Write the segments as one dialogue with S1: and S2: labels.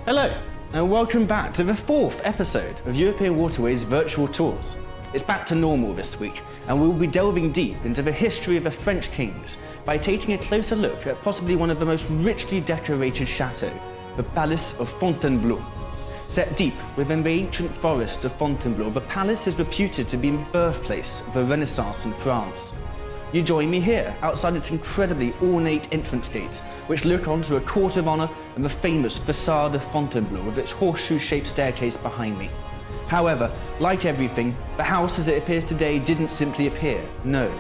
S1: Hello, and welcome back to the fourth episode of European Waterways virtual tours. It's back to normal this week, and we'll be delving deep into the history of the French kings by taking a closer look at possibly one of the most richly decorated chateaux, the Palace of Fontainebleau. Set deep within the ancient forest of Fontainebleau, the palace is reputed to be the birthplace of the Renaissance in France. You join me here, outside its incredibly ornate entrance gates, which look onto a court of honour and the famous Façade of Fontainebleau with its horseshoe-shaped staircase behind me. However, like everything, the house as it appears today didn't simply appear, no.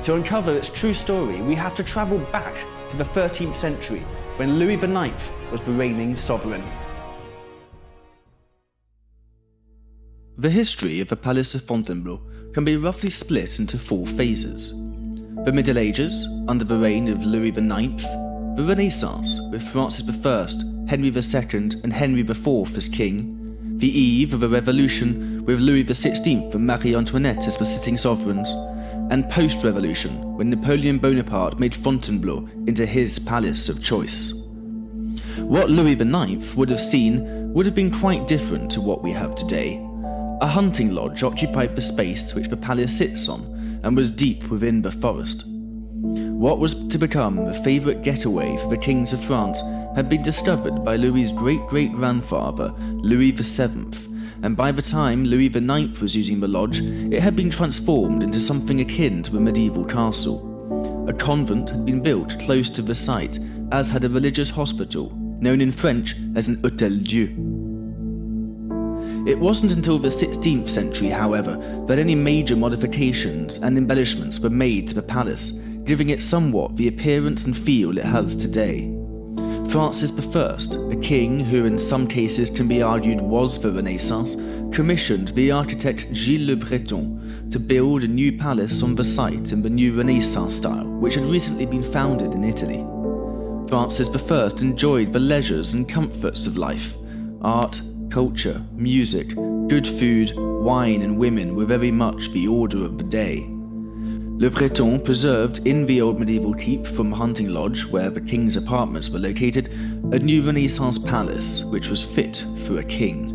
S1: To uncover its true story, we have to travel back to the 13th century, when Louis IX was the reigning sovereign. The history of the Palace of Fontainebleau can be roughly split into four phases. The Middle Ages, under the reign of Louis IX, the Renaissance, with Francis I, Henry II and Henry IV as king, the eve of a revolution with Louis XVI and Marie Antoinette as the sitting sovereigns, and post-revolution when Napoleon Bonaparte made Fontainebleau into his palace of choice. What Louis IX would have seen would have been quite different to what we have today. A hunting lodge occupied the space which the palace sits on, and was deep within the forest. What was to become a favourite getaway for the kings of France had been discovered by Louis's great-great-grandfather, Louis VII, and by the time Louis IX was using the lodge, it had been transformed into something akin to a medieval castle. A convent had been built close to the site, as had a religious hospital, known in French as an Hôtel-Dieu. It wasn't until the 16th century, however, that any major modifications and embellishments were made to the palace, giving it somewhat the appearance and feel it has today. Francis I, a king who in some cases can be argued was the Renaissance, commissioned the architect Gilles Le Breton to build a new palace on the site in the new Renaissance style, which had recently been founded in Italy. Francis I enjoyed the leisures and comforts of life. Art, culture, music, good food, wine and women were very much the order of the day. Le Breton preserved in the old medieval keep from the hunting lodge where the king's apartments were located a new Renaissance palace which was fit for a king.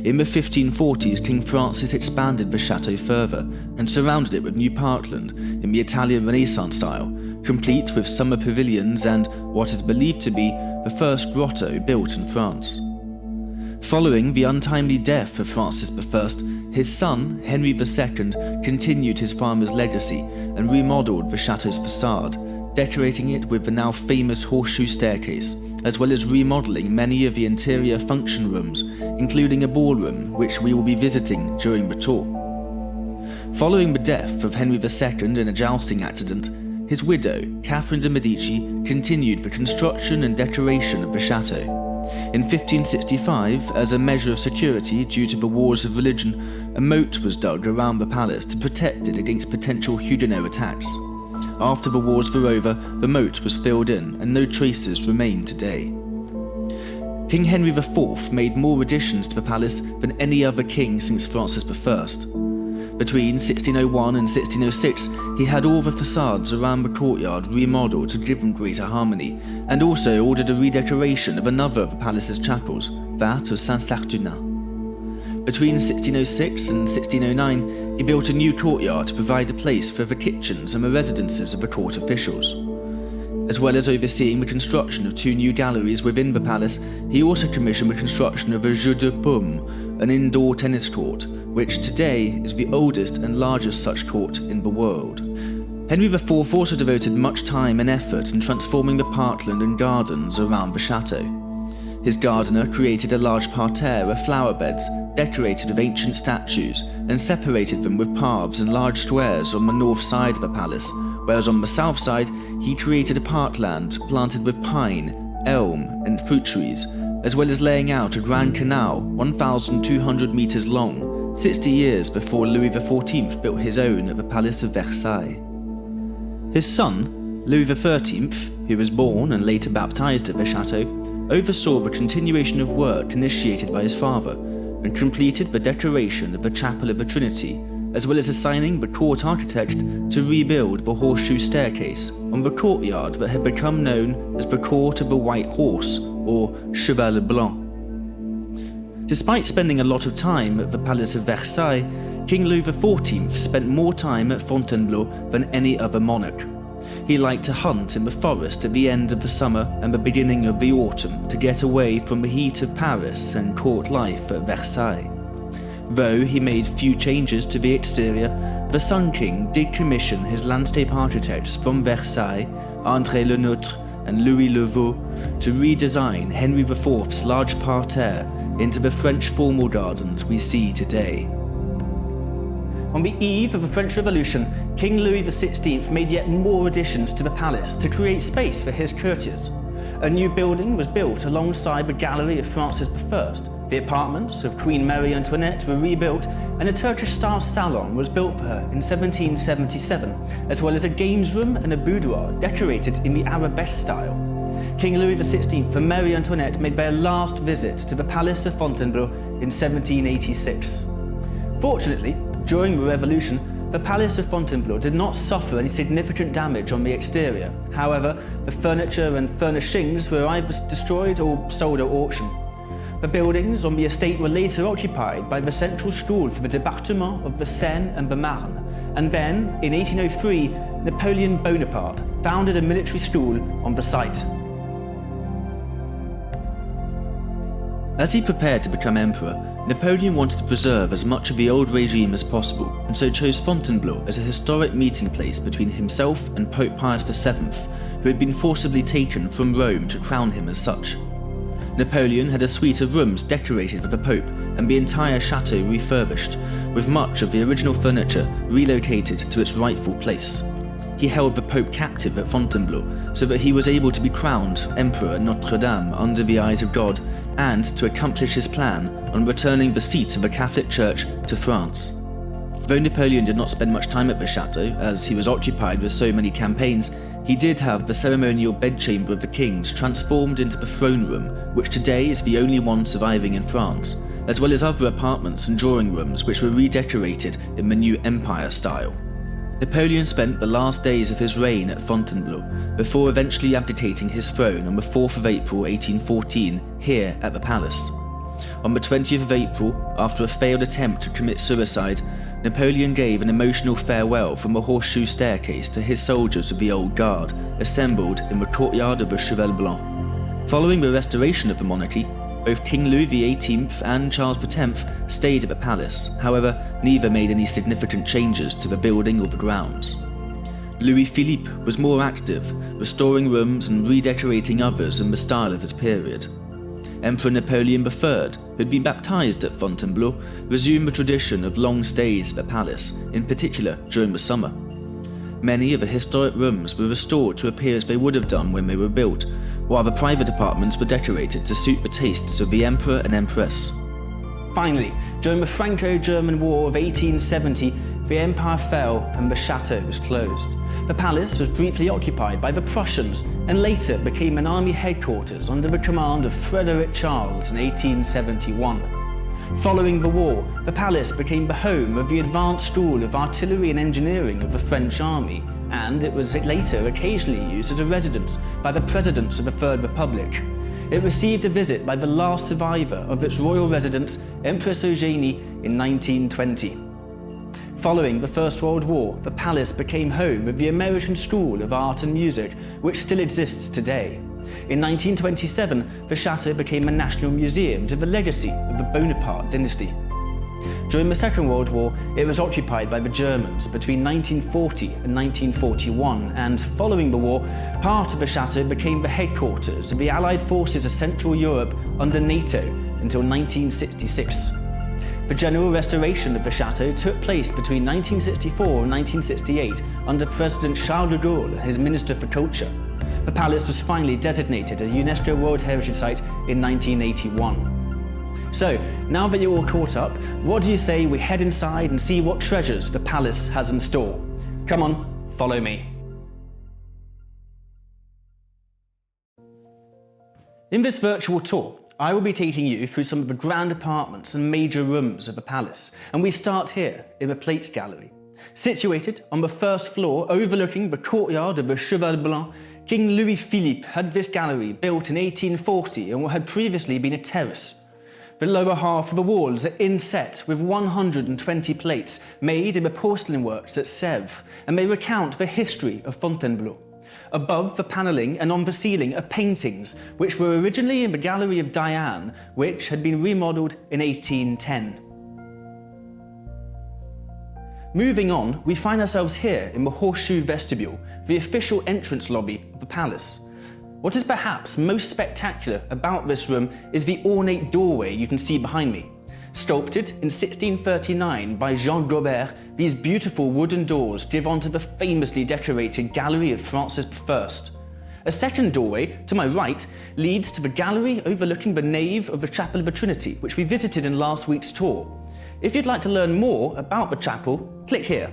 S1: In the 1540s, King Francis expanded the chateau further and surrounded it with new parkland in the Italian Renaissance style, complete with summer pavilions and what is believed to be the first grotto built in France. Following the untimely death of Francis I, his son, Henry II, continued his father's legacy and remodelled the chateau's facade, decorating it with the now famous horseshoe staircase, as well as remodelling many of the interior function rooms, including a ballroom, which we will be visiting during the tour. Following the death of Henry II in a jousting accident, his widow, Catherine de' Medici, continued the construction and decoration of the chateau. In 1565, as a measure of security due to the wars of religion, a moat was dug around the palace to protect it against potential Huguenot attacks. After the wars were over, the moat was filled in and no traces remain today. King Henry IV made more additions to the palace than any other king since Francis I. Between 1601 and 1606, he had all the facades around the courtyard remodelled to give them greater harmony, and also ordered a redecoration of another of the palace's chapels, that of Saint-Saturnin. Between 1606 and 1609, he built a new courtyard to provide a place for the kitchens and the residences of the court officials. As well as overseeing the construction of two new galleries within the palace, he also commissioned the construction of a jeu de paume, an indoor tennis court, which today is the oldest and largest such court in the world. Henry IV also devoted much time and effort in transforming the parkland and gardens around the chateau. His gardener created a large parterre of flower beds decorated with ancient statues and separated them with paths and large squares on the north side of the palace, whereas on the south side he created a parkland planted with pine, elm and fruit trees, as well as laying out a grand canal 1,200 metres long, 60 years before Louis XIV built his own at the Palace of Versailles. His son, Louis XIII, who was born and later baptised at the chateau, oversaw the continuation of work initiated by his father and completed the decoration of the Chapel of the Trinity, as well as assigning the court architect to rebuild the horseshoe staircase on the courtyard that had become known as the Court of the White Horse, or Cheval Blanc. Despite spending a lot of time at the Palace of Versailles, King Louis XIV spent more time at Fontainebleau than any other monarch. He liked to hunt in the forest at the end of the summer and the beginning of the autumn to get away from the heat of Paris and court life at Versailles. Though he made few changes to the exterior, the Sun King did commission his landscape architects from Versailles, André Le Nôtre and Louis Le Vau, to redesign Henry IV's large parterre into the French formal gardens we see today. On the eve of the French Revolution, King Louis XVI made yet more additions to the palace to create space for his courtiers. A new building was built alongside the Gallery of François I. The apartments of Queen Marie Antoinette were rebuilt, and a Turkish-style salon was built for her in 1777, as well as a games room and a boudoir decorated in the arabesque style. King Louis XVI and Marie Antoinette made their last visit to the Palace of Fontainebleau in 1786. Fortunately, during the Revolution, the Palace of Fontainebleau did not suffer any significant damage on the exterior. However, the furniture and furnishings were either destroyed or sold at auction. The buildings on the estate were later occupied by the Central School for the Département of the Seine and the Marne, and then, in 1803, Napoleon Bonaparte founded a military school on the site. As he prepared to become emperor, Napoleon wanted to preserve as much of the old regime as possible, and so chose Fontainebleau as a historic meeting place between himself and Pope Pius VII, who had been forcibly taken from Rome to crown him as such. Napoleon had a suite of rooms decorated for the Pope and the entire chateau refurbished, with much of the original furniture relocated to its rightful place. He held the Pope captive at Fontainebleau so that he was able to be crowned Emperor at Notre Dame under the eyes of God, and to accomplish his plan on returning the seat of the Catholic Church to France. Though Napoleon did not spend much time at the chateau, as he was occupied with so many campaigns, he did have the ceremonial bedchamber of the kings transformed into the throne room, which today is the only one surviving in France, as well as other apartments and drawing rooms which were redecorated in the new Empire style. Napoleon spent the last days of his reign at Fontainebleau, before eventually abdicating his throne on the 4th of April 1814 here at the palace. On the 20th of April, after a failed attempt to commit suicide, Napoleon gave an emotional farewell from the horseshoe staircase to his soldiers of the Old Guard, assembled in the courtyard of the Cheval Blanc. Following the restoration of the monarchy, both King Louis XVIII and Charles X stayed at the palace. However, neither made any significant changes to the building or the grounds. Louis Philippe was more active, restoring rooms and redecorating others in the style of his period. Emperor Napoleon III, who had been baptized at Fontainebleau, resumed the tradition of long stays at the palace, in particular during the summer. Many of the historic rooms were restored to appear as they would have done when they were built, while the private apartments were decorated to suit the tastes of the Emperor and Empress. Finally, during the Franco-German War of 1870, the empire fell and the chateau was closed. The palace was briefly occupied by the Prussians and later became an army headquarters under the command of Frederick Charles in 1871. Following the war, the palace became the home of the Advanced School of Artillery and Engineering of the French Army, and it was later occasionally used as a residence by the presidents of the Third Republic. It received a visit by the last survivor of its royal residence, Empress Eugénie, in 1920. Following the First World War, the palace became home of the American School of Art and Music, which still exists today. In 1927, the chateau became a national museum to the legacy of the Bonaparte dynasty. During the Second World War, it was occupied by the Germans between 1940 and 1941, and following the war, part of the chateau became the headquarters of the Allied forces of Central Europe under NATO until 1966. The general restoration of the chateau took place between 1964 and 1968 under President Charles de Gaulle and his Minister for Culture. The palace was finally designated as a UNESCO World Heritage Site in 1981. So, now that you're all caught up, what do you say we head inside and see what treasures the palace has in store? Come on, follow me. In this virtual tour, I will be taking you through some of the grand apartments and major rooms of the palace, and we start here in the Plates Gallery. Situated on the first floor overlooking the courtyard of the Cheval Blanc, King Louis Philippe had this gallery built in 1840 on what had previously been a terrace. The lower half of the walls are inset with 120 plates made in the porcelain works at Sèvres, and they recount the history of Fontainebleau. Above the panelling and on the ceiling are paintings which were originally in the Gallery of Diane, which had been remodelled in 1810. Moving on, we find ourselves here in the Horseshoe Vestibule, the official entrance lobby of the palace. What is perhaps most spectacular about this room is the ornate doorway you can see behind me. Sculpted in 1639 by Jean Gobert, these beautiful wooden doors give onto the famously decorated Gallery of François I. A second doorway, to my right, leads to the gallery overlooking the nave of the Chapel of the Trinity, which we visited in last week's tour. If you'd like to learn more about the chapel, click here.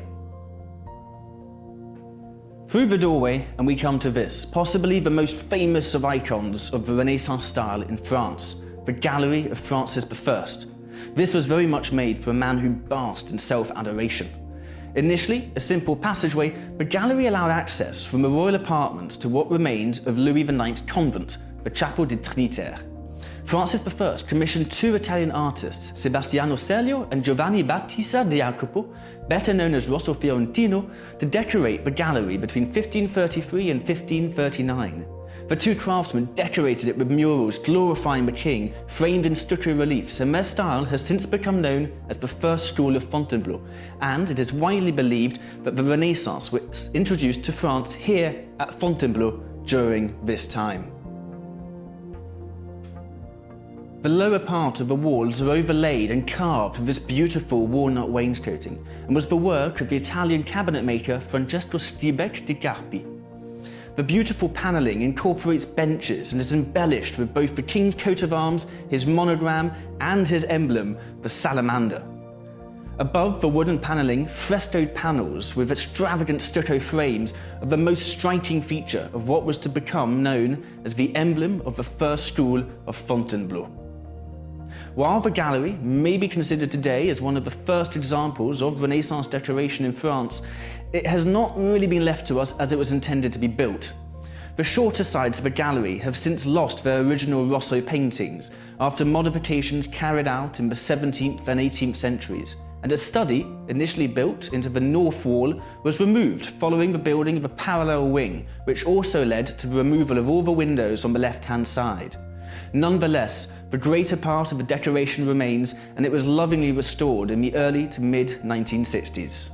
S1: Through the doorway, and we come to this, possibly the most famous of icons of the Renaissance style in France, the Gallery of François I. This was very much made for a man who basked in self-adoration. Initially a simple passageway, the gallery allowed access from the royal apartments to what remained of Louis IX's convent, the Chapel des Trinitaires. Francis I commissioned two Italian artists, Sebastiano Celio and Giovanni Battista di Jacopo, better known as Rosso Fiorentino, to decorate the gallery between 1533 and 1539. The two craftsmen decorated it with murals glorifying the king, framed in stucco reliefs, and their style has since become known as the first school of Fontainebleau, and it is widely believed that the Renaissance was introduced to France here at Fontainebleau during this time. The lower part of the walls are overlaid and carved with this beautiful walnut wainscoting, and was the work of the Italian cabinet maker Francesco Scribeck di Carpi. The beautiful panelling incorporates benches and is embellished with both the king's coat of arms, his monogram, and his emblem, the salamander. Above the wooden panelling, frescoed panels with extravagant stucco frames are the most striking feature of what was to become known as the emblem of the first school of Fontainebleau. While the gallery may be considered today as one of the first examples of Renaissance decoration in France, it has not really been left to us as it was intended to be built. The shorter sides of the gallery have since lost their original Rosso paintings after modifications carried out in the 17th and 18th centuries, and a study, initially built into the north wall, was removed following the building of a parallel wing, which also led to the removal of all the windows on the left-hand side. Nonetheless, the greater part of the decoration remains, and it was lovingly restored in the early to mid-1960s.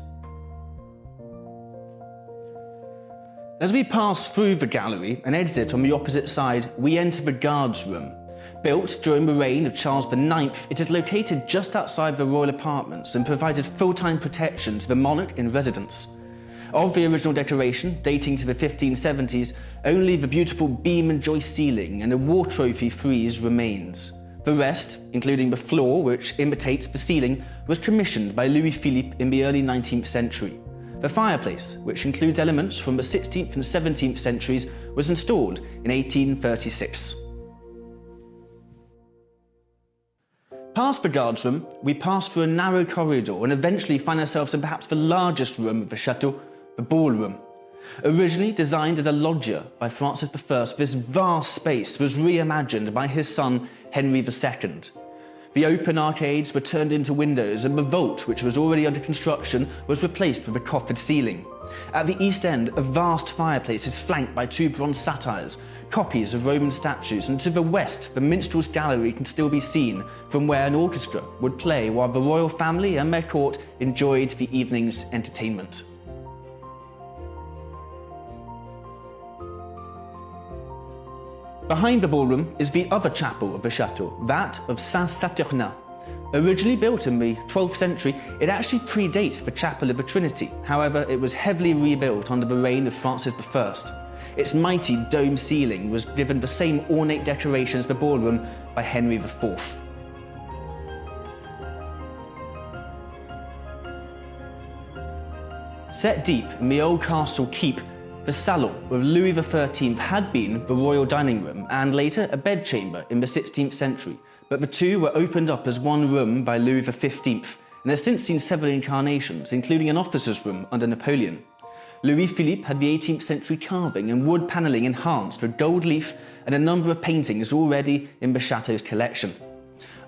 S1: As we pass through the gallery and exit on the opposite side, we enter the guards room. Built during the reign of Charles IX, it is located just outside the royal apartments and provided full-time protection to the monarch in residence. Of the original decoration, dating to the 1570s, only the beautiful beam and joist ceiling and a war trophy frieze remains. The rest, including the floor which imitates the ceiling, was commissioned by Louis Philippe in the early 19th century. The fireplace, which includes elements from the 16th and 17th centuries, was installed in 1836. Past the guards room, we pass through a narrow corridor and eventually find ourselves in perhaps the largest room of the Château, the Ballroom. Originally designed as a loggia by Francis I, this vast space was reimagined by his son Henry II. The open arcades were turned into windows, and the vault, which was already under construction, was replaced with a coffered ceiling. At the east end, a vast fireplace is flanked by two bronze satyrs, copies of Roman statues, and to the west, the minstrel's gallery can still be seen, from where an orchestra would play while the royal family and their court enjoyed the evening's entertainment. Behind the ballroom is the other chapel of the Château, that of Saint-Saturnin. Originally built in the 12th century, it actually predates the Chapel of the Trinity. However, it was heavily rebuilt under the reign of Francis I. Its mighty dome ceiling was given the same ornate decoration as the ballroom by Henry IV. Set deep in the old castle keep, the Salon of Louis XIII had been the royal dining room and later a bedchamber in the 16th century, but the two were opened up as one room by Louis XV and has since seen several incarnations, including an officer's room under Napoleon. Louis-Philippe had the 18th century carving and wood panelling enhanced with gold leaf and a number of paintings already in the Château's collection.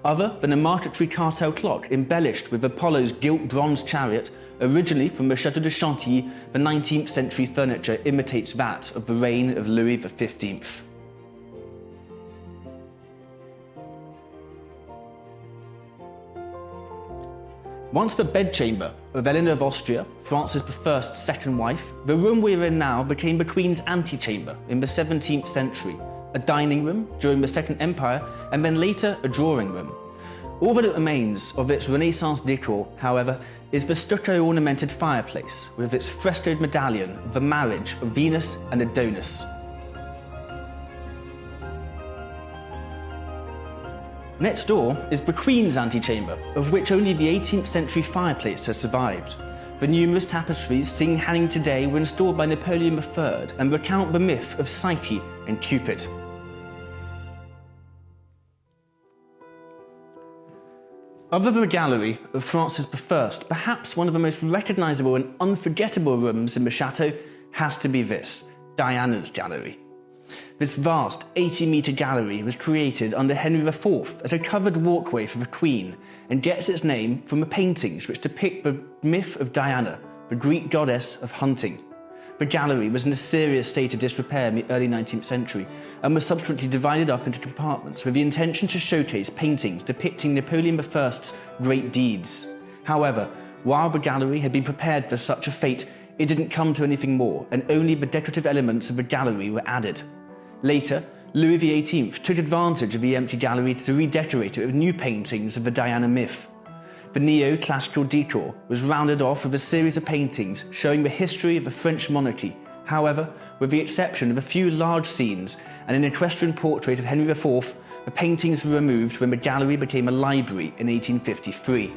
S1: Other than a marquetry cartel clock embellished with Apollo's gilt bronze chariot, originally from the Château de Chantilly, the 19th century furniture imitates that of the reign of Louis XV. Once the bedchamber of Eleanor of Austria, Francis I's second wife, the room we are in now became the Queen's antechamber in the 17th century, a dining room during the Second Empire, and then later a drawing room. All that remains of its Renaissance decor, however, is the stucco-ornamented fireplace with its frescoed medallion of the marriage of Venus and Adonis. Next door is the Queen's antechamber, of which only the 18th century fireplace has survived. The numerous tapestries seen hanging today were installed by Napoleon III and recount the myth of Psyche and Cupid. Other than the Gallery of Francis I, perhaps one of the most recognisable and unforgettable rooms in the Château has to be this, Diana's Gallery. This vast 80-metre gallery was created under Henry IV as a covered walkway for the Queen and gets its name from the paintings which depict the myth of Diana, the Greek goddess of hunting. The gallery was in a serious state of disrepair in the early 19th century and was subsequently divided up into compartments with the intention to showcase paintings depicting Napoleon I's great deeds. However, while the gallery had been prepared for such a fate, it didn't come to anything more, and only the decorative elements of the gallery were added. Later, Louis XVIII took advantage of the empty gallery to redecorate it with new paintings of the Diana myth. The neo-classical decor was rounded off with a series of paintings showing the history of the French monarchy. However, with the exception of a few large scenes and an equestrian portrait of Henry IV, the paintings were removed when the gallery became a library in 1853.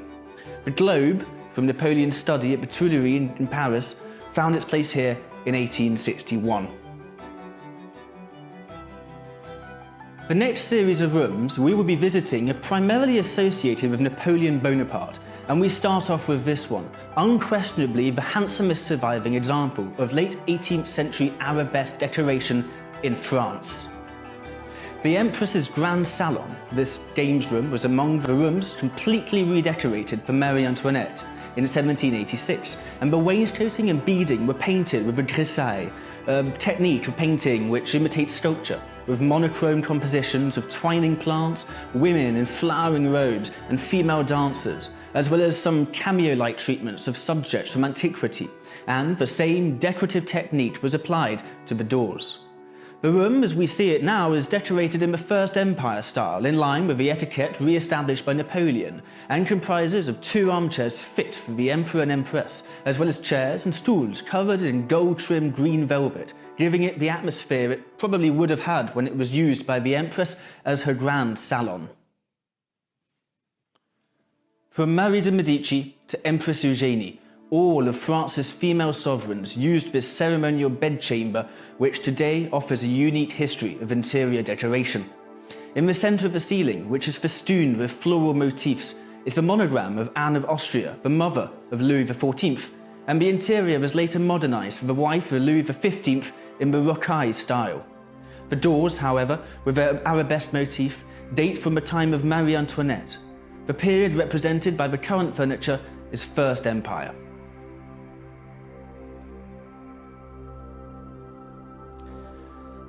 S1: The globe, from Napoleon's study at the Tuileries in Paris, found its place here in 1861. The next series of rooms we will be visiting are primarily associated with Napoleon Bonaparte, and we start off with this one, unquestionably the handsomest surviving example of late 18th century arabesque decoration in France. The Empress's Grand Salon, this games room, was among the rooms completely redecorated for Marie Antoinette in 1786, and the wainscoting and beading were painted with the grisaille, a technique of painting which imitates sculpture, with monochrome compositions of twining plants, women in flowering robes, and female dancers, as well as some cameo-like treatments of subjects from antiquity, and the same decorative technique was applied to the doors. The room, as we see it now, is decorated in the First Empire style, in line with the etiquette re-established by Napoleon, and comprises of 2 armchairs fit for the Emperor and Empress, as well as chairs and stools covered in gold-trimmed green velvet, giving it the atmosphere it probably would have had when it was used by the Empress as her grand salon. From Marie de Medici to Empress Eugénie, all of France's female sovereigns used this ceremonial bedchamber, which today offers a unique history of interior decoration. In the centre of the ceiling, which is festooned with floral motifs, is the monogram of Anne of Austria, the mother of Louis XIV, and the interior was later modernised for the wife of Louis XV in the rocaille style. The doors, however, with their arabesque motif, date from the time of Marie Antoinette. The period represented by the current furniture is First Empire.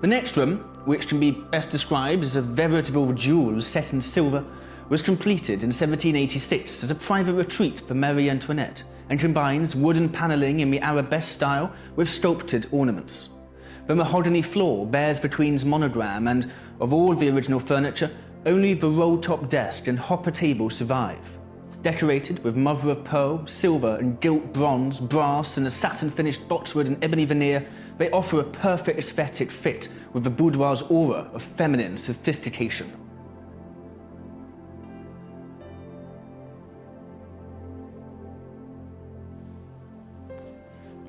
S1: The next room, which can be best described as a veritable jewel set in silver, was completed in 1786 as a private retreat for Marie Antoinette and combines wooden panelling in the arabesque style with sculpted ornaments. The mahogany floor bears the Queen's monogram, and of all the original furniture, only the roll-top desk and hopper table survive. Decorated with mother-of-pearl, silver and gilt bronze, brass and a satin-finished boxwood and ebony veneer, they offer a perfect aesthetic fit with the boudoir's aura of feminine sophistication.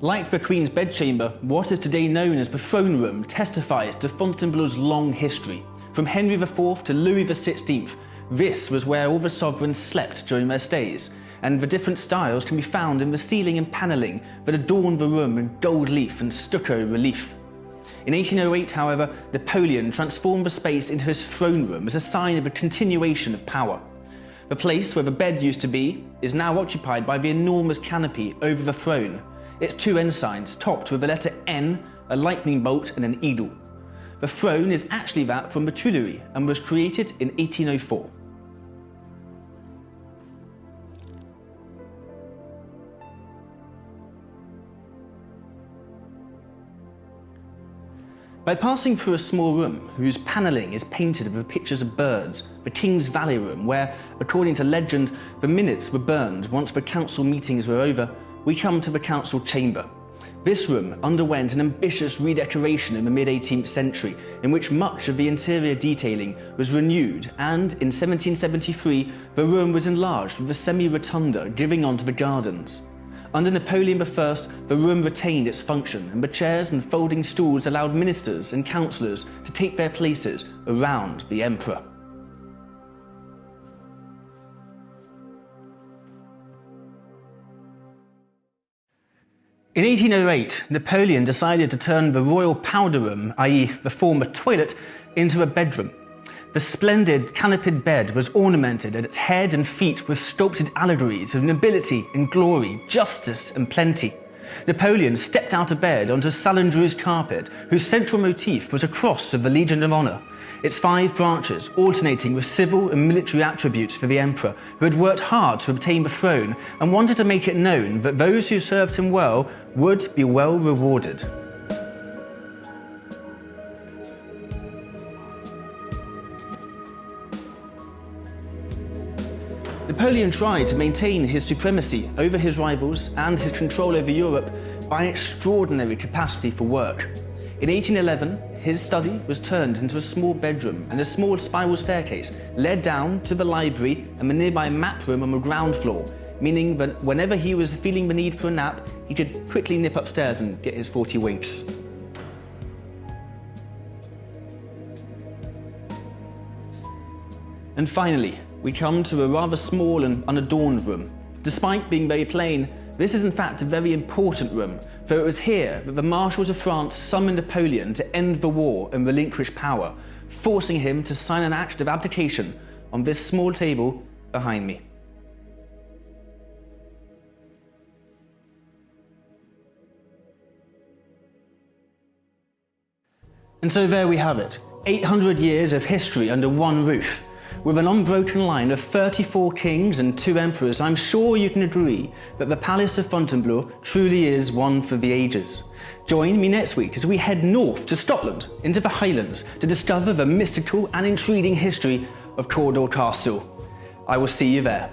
S1: Like the Queen's bedchamber, what is today known as the throne room testifies to Fontainebleau's long history. From Henry IV to Louis XVI, this was where all the sovereigns slept during their stays, and the different styles can be found in the ceiling and panelling that adorn the room in gold leaf and stucco relief. In 1808, however, Napoleon transformed the space into his throne room as a sign of a continuation of power. The place where the bed used to be is now occupied by the enormous canopy over the throne, its two ensigns topped with the letter N, a lightning bolt and an eagle. The throne is actually that from the Tuileries and was created in 1804. By passing through a small room whose panelling is painted with pictures of birds, the King's Valley Room, where, according to legend, the minutes were burned once the council meetings were over, we come to the council chamber. This room underwent an ambitious redecoration in the mid-18th century, in which much of the interior detailing was renewed, and in 1773 the room was enlarged with a semi-rotunda giving onto the gardens. Under Napoleon I, the room retained its function, and the chairs and folding stools allowed ministers and councillors to take their places around the emperor. In 1808, Napoleon decided to turn the royal powder room, i.e. the former toilet, into a bedroom. The splendid canopied bed was ornamented at its head and feet with sculpted allegories of nobility and glory, justice and plenty. Napoleon stepped out of bed onto Salon's carpet, whose central motif was a cross of the Legion of Honor, its 5 branches alternating with civil and military attributes for the emperor, who had worked hard to obtain the throne and wanted to make it known that those who served him well would be well rewarded. Napoleon tried to maintain his supremacy over his rivals and his control over Europe by an extraordinary capacity for work. In 1811, his study was turned into a small bedroom, and a small spiral staircase led down to the library and the nearby map room on the ground floor, meaning that whenever he was feeling the need for a nap, he could quickly nip upstairs and get his 40 winks. And finally, we come to a rather small and unadorned room. Despite being very plain, this is in fact a very important room, for it was here that the marshals of France summoned Napoleon to end the war and relinquish power, forcing him to sign an act of abdication on this small table behind me. And so there we have it, 800 years of history under one roof. With an unbroken line of 34 kings and 2 emperors, I'm sure you can agree that the Palace of Fontainebleau truly is one for the ages. Join me next week as we head north to Scotland, into the Highlands, to discover the mystical and intriguing history of Cawdor Castle. I will see you there.